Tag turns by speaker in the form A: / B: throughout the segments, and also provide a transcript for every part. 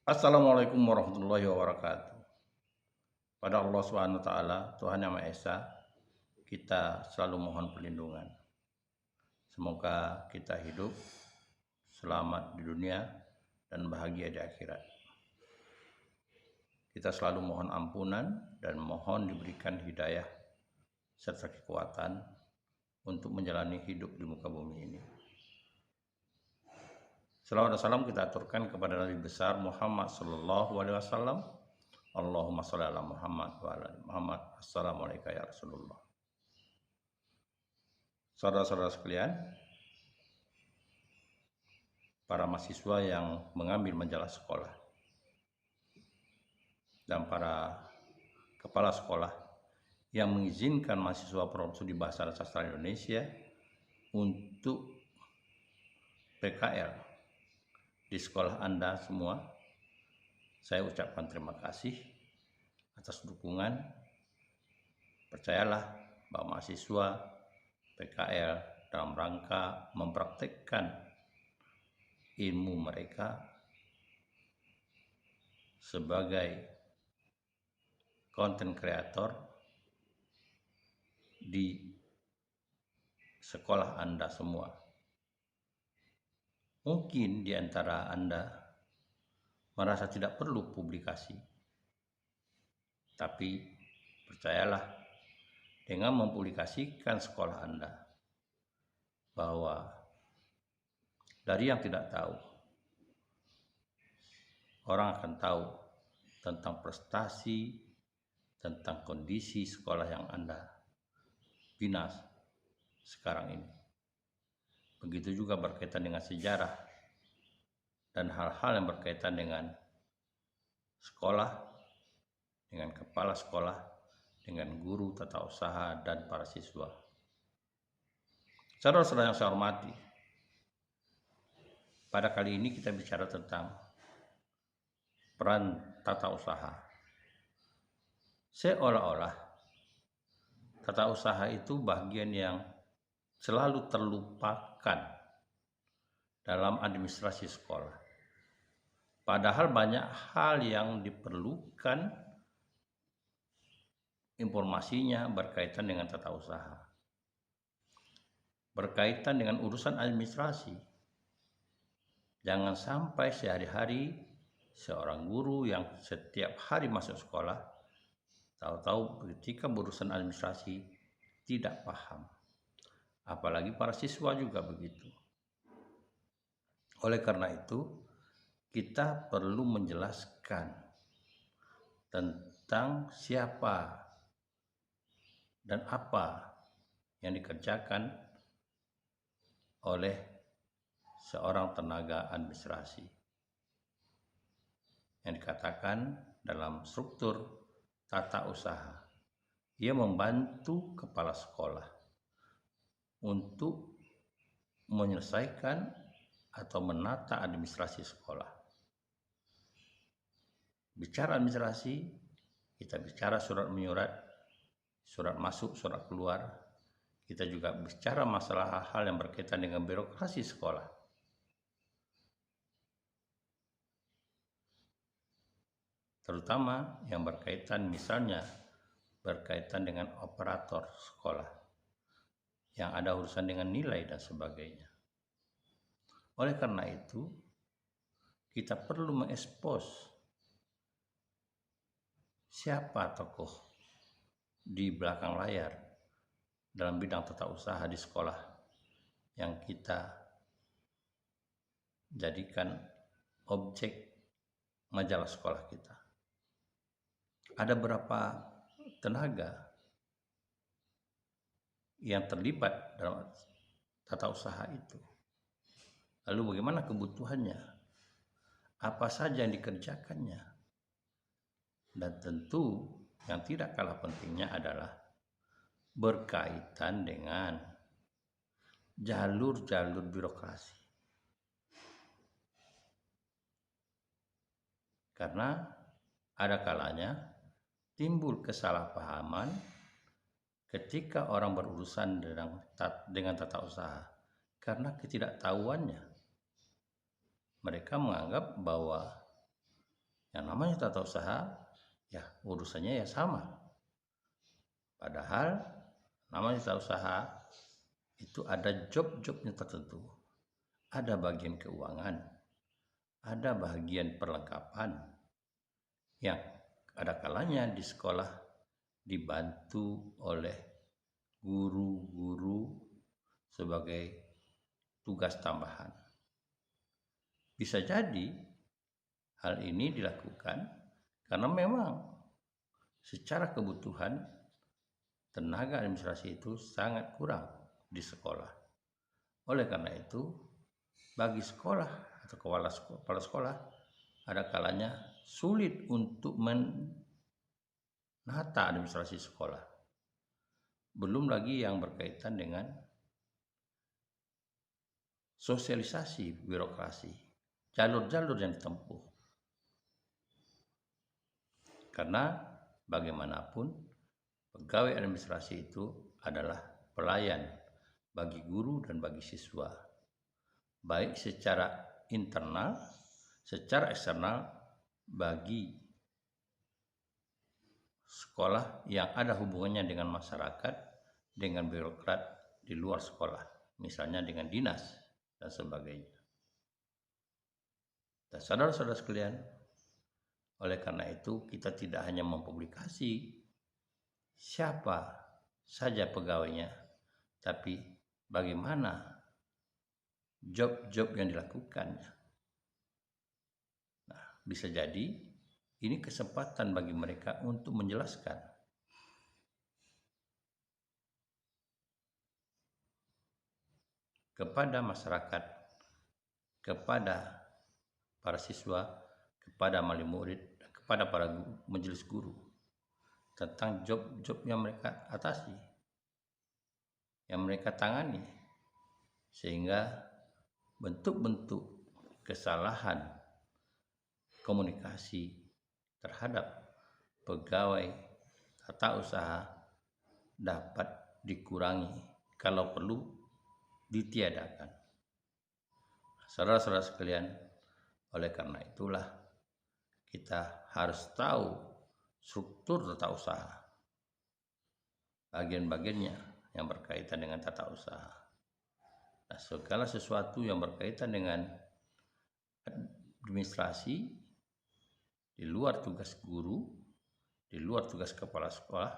A: Assalamualaikum warahmatullahi wabarakatuh. Pada Allah Subhanahu wa taala, Tuhan Yang Maha Esa, kita selalu mohon perlindungan. Semoga kita hidup selamat di dunia dan bahagia di akhirat. Kita selalu mohon ampunan dan mohon diberikan hidayah serta kekuatan untuk menjalani hidup di muka bumi ini. Salawat dan salam kita aturkan kepada Nabi besar Muhammad sallallahu alaihi wasallam. Allahumma sholli ala Muhammad wa ala ali Muhammad. Assalamualaikum ya Rasulullah. Saudara-saudara sekalian, para mahasiswa yang mengambil majalah sekolah dan para kepala sekolah yang mengizinkan mahasiswa profesor di Bahasa dan Sastra Indonesia untuk PKL di sekolah Anda semua, saya ucapkan terima kasih atas dukungan. Percayalah bahwa mahasiswa PKL dalam rangka mempraktekkan ilmu mereka sebagai content creator di sekolah Anda semua. Mungkin di antara Anda merasa tidak perlu publikasi, tapi percayalah, dengan mempublikasikan sekolah Anda, bahwa dari yang tidak tahu, orang akan tahu tentang prestasi, tentang kondisi sekolah yang Anda bina sekarang ini. Begitu juga berkaitan dengan sejarah dan hal-hal yang berkaitan dengan sekolah, dengan kepala sekolah, dengan guru tata usaha, dan para siswa. Saudara-saudara yang saya hormati, pada kali ini kita bicara tentang peran tata usaha. Seolah-olah tata usaha itu bagian yang selalu terlupakan dalam administrasi sekolah. Padahal banyak hal yang diperlukan informasinya berkaitan dengan tata usaha, berkaitan dengan urusan administrasi. Jangan sampai sehari-hari seorang guru yang setiap hari masuk sekolah, tahu-tahu ketika berurusan administrasi tidak paham. Apalagi para siswa juga begitu. Oleh karena itu, kita perlu menjelaskan tentang siapa dan apa yang dikerjakan oleh seorang tenaga administrasi. Yang dikatakan dalam struktur tata usaha, ia membantu kepala sekolah untuk menyelesaikan atau menata administrasi sekolah. Bicara administrasi, kita bicara surat menyurat, surat masuk, surat keluar. Kita juga bicara masalah hal-hal yang berkaitan dengan birokrasi sekolah. Terutama yang berkaitan, misalnya berkaitan dengan operator sekolah, yang ada urusan dengan nilai dan sebagainya. Oleh karena itu, kita perlu mengekspos siapa tokoh di belakang layar dalam bidang tata usaha di sekolah yang kita jadikan objek majalah sekolah kita. Ada berapa tenaga yang terlibat dalam tata usaha itu? Lalu bagaimana kebutuhannya? Apa saja yang dikerjakannya? Dan tentu yang tidak kalah pentingnya adalah berkaitan dengan jalur-jalur birokrasi. Karena ada kalanya timbul kesalahpahaman ketika orang berurusan dengan tata usaha karena ketidaktahuannya. Mereka menganggap bahwa Yang namanya tata usaha, ya urusannya ya sama. Padahal namanya tata usaha itu ada job-jobnya tertentu. Ada bagian keuangan, ada bagian perlengkapan, yang ada kalanya di sekolah dibantu oleh guru-guru sebagai tugas tambahan. Bisa jadi hal ini dilakukan karena memang secara kebutuhan tenaga administrasi itu sangat kurang di sekolah. Oleh karena itu, bagi sekolah atau kepala sekolah ada kalanya sulit untuk menata administrasi sekolah. Belum lagi yang berkaitan dengan sosialisasi birokrasi, jalur-jalur yang ditempuh. Karena bagaimanapun pegawai administrasi itu adalah pelayan bagi guru dan bagi siswa, baik secara internal, secara eksternal bagi sekolah yang ada hubungannya dengan masyarakat, dengan birokrat di luar sekolah, misalnya dengan dinas dan sebagainya. Dan saudara-saudara sekalian, oleh karena itu kita tidak hanya mempublikasi siapa saja pegawainya, tapi bagaimana job-job yang dilakukannya. Nah, bisa jadi ini kesempatan bagi mereka untuk menjelaskan kepada masyarakat, kepada para siswa, kepada wali murid, kepada para majelis guru tentang job-job yang mereka atasi, yang mereka tangani, sehingga bentuk-bentuk kesalahan komunikasi terhadap pegawai tata usaha dapat dikurangi, kalau perlu ditiadakan. Saudara-saudara sekalian, oleh karena itulah kita harus tahu struktur tata usaha, bagian-bagiannya yang berkaitan dengan tata usaha. Nah, segala sesuatu yang berkaitan dengan administrasi di luar tugas guru, di luar tugas kepala sekolah,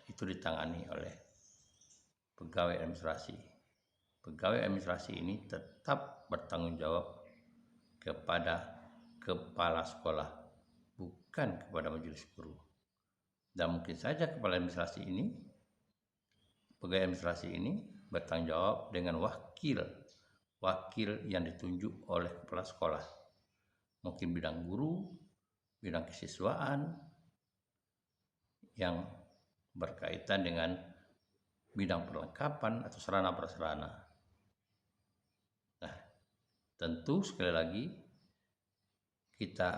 A: itu ditangani oleh pegawai administrasi. Pegawai administrasi ini tetap bertanggung jawab kepada kepala sekolah, bukan kepada majelis guru. Dan mungkin saja kepala administrasi ini, pegawai administrasi ini bertanggung jawab dengan wakil yang ditunjuk oleh kepala sekolah. Mungkin bidang guru, bidang kesiswaan, yang berkaitan dengan bidang perlengkapan atau sarana prasarana. Nah, tentu sekali lagi kita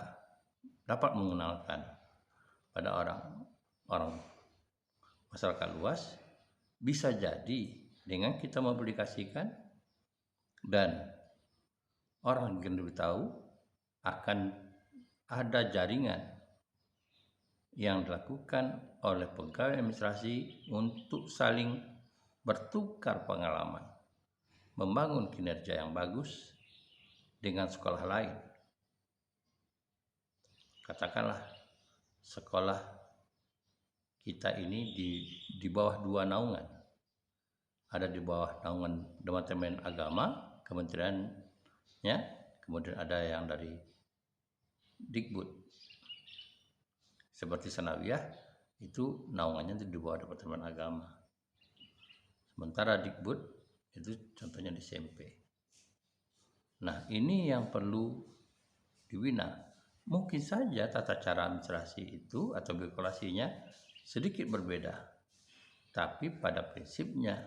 A: dapat mengenalkan pada orang masyarakat luas, bisa jadi dengan kita mempublikasikan dan orang yang lebih tahu, akan ada jaringan yang dilakukan oleh pegawai administrasi untuk saling bertukar pengalaman, membangun kinerja yang bagus dengan sekolah lain. Katakanlah sekolah kita ini di bawah dua naungan. Ada di bawah naungan Departemen Agama, kementeriannya, kemudian ada yang dari Dikbud. Seperti Sanawiyah, itu naungannya di bawah Departemen Agama. Sementara Dikbud itu contohnya di SMP. Nah, ini yang perlu dibina. Mungkin saja tata cara administrasi itu atau birokrasinya sedikit berbeda, tapi pada prinsipnya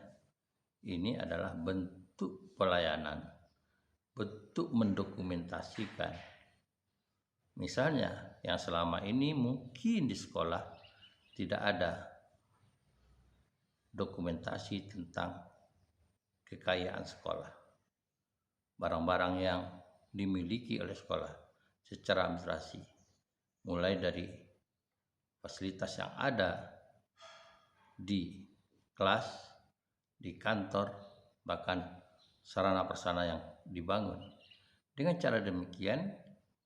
A: ini adalah bentuk pelayanan, bentuk mendokumentasikan. Misalnya yang selama ini mungkin di sekolah tidak ada dokumentasi tentang kekayaan sekolah, barang-barang yang dimiliki oleh sekolah secara administrasi. mulai dari fasilitas yang ada di kelas, di kantor, bahkan sarana prasarana yang dibangun. Dengan cara demikian,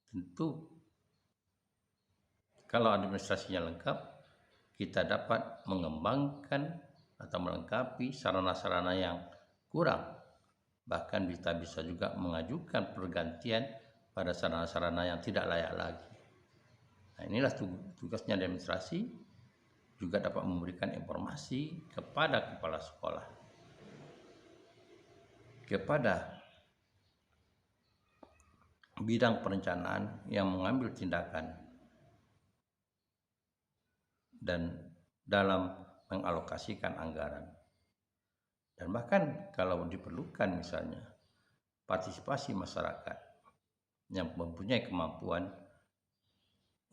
A: tentu kalau administrasinya lengkap, kita dapat mengembangkan atau melengkapi sarana-sarana yang kurang. Bahkan kita bisa juga mengajukan pergantian pada sarana-sarana yang tidak layak lagi. Nah, inilah tugasnya administrasi, juga dapat memberikan informasi kepada kepala sekolah, kepada bidang perencanaan yang mengambil tindakan dan dalam mengalokasikan anggaran. Dan bahkan kalau diperlukan misalnya partisipasi masyarakat yang mempunyai kemampuan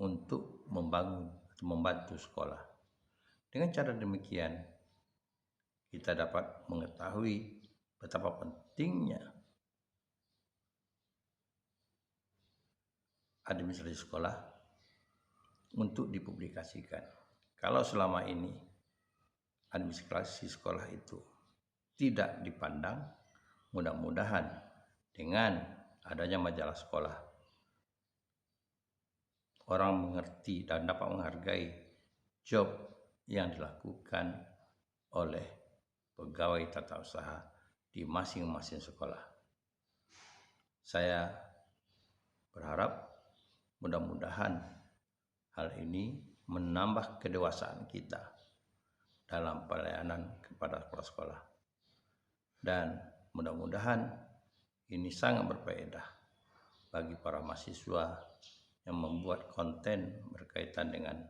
A: untuk membangun atau membantu sekolah. Dengan cara demikian kita dapat mengetahui betapa pentingnya administrasi sekolah untuk dipublikasikan. Kalau selama ini administrasi sekolah itu tidak dipandang, mudah-mudahan dengan adanya majalah sekolah, orang mengerti dan dapat menghargai job yang dilakukan oleh pegawai tata usaha di masing-masing sekolah. Saya berharap mudah-mudahan hal ini menambah kedewasaan kita dalam pelayanan kepada kepala sekolah. Dan mudah-mudahan ini sangat berfaedah bagi para mahasiswa yang membuat konten berkaitan dengan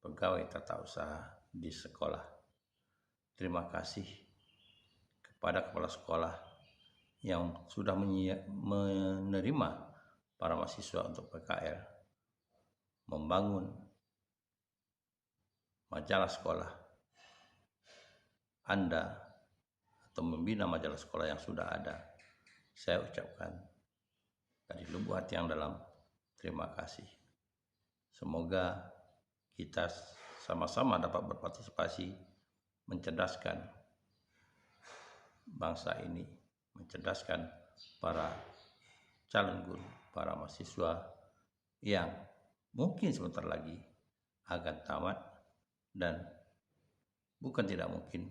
A: pegawai tata usaha di sekolah. Terima kasih kepada kepala sekolah yang sudah menerima para mahasiswa untuk PKL, membangun majalah sekolah Anda atau membina majalah sekolah yang sudah ada. Saya ucapkan dari lubuk hati yang dalam terima kasih. Semoga kita sama-sama dapat berpartisipasi mencerdaskan bangsa ini, mencerdaskan para calon guru, para mahasiswa yang mungkin sebentar lagi akan tamat dan bukan tidak mungkin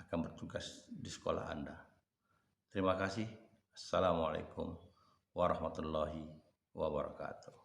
A: akan bertugas di sekolah Anda. Terima kasih. Assalamualaikum warahmatullahi wabarakatuh.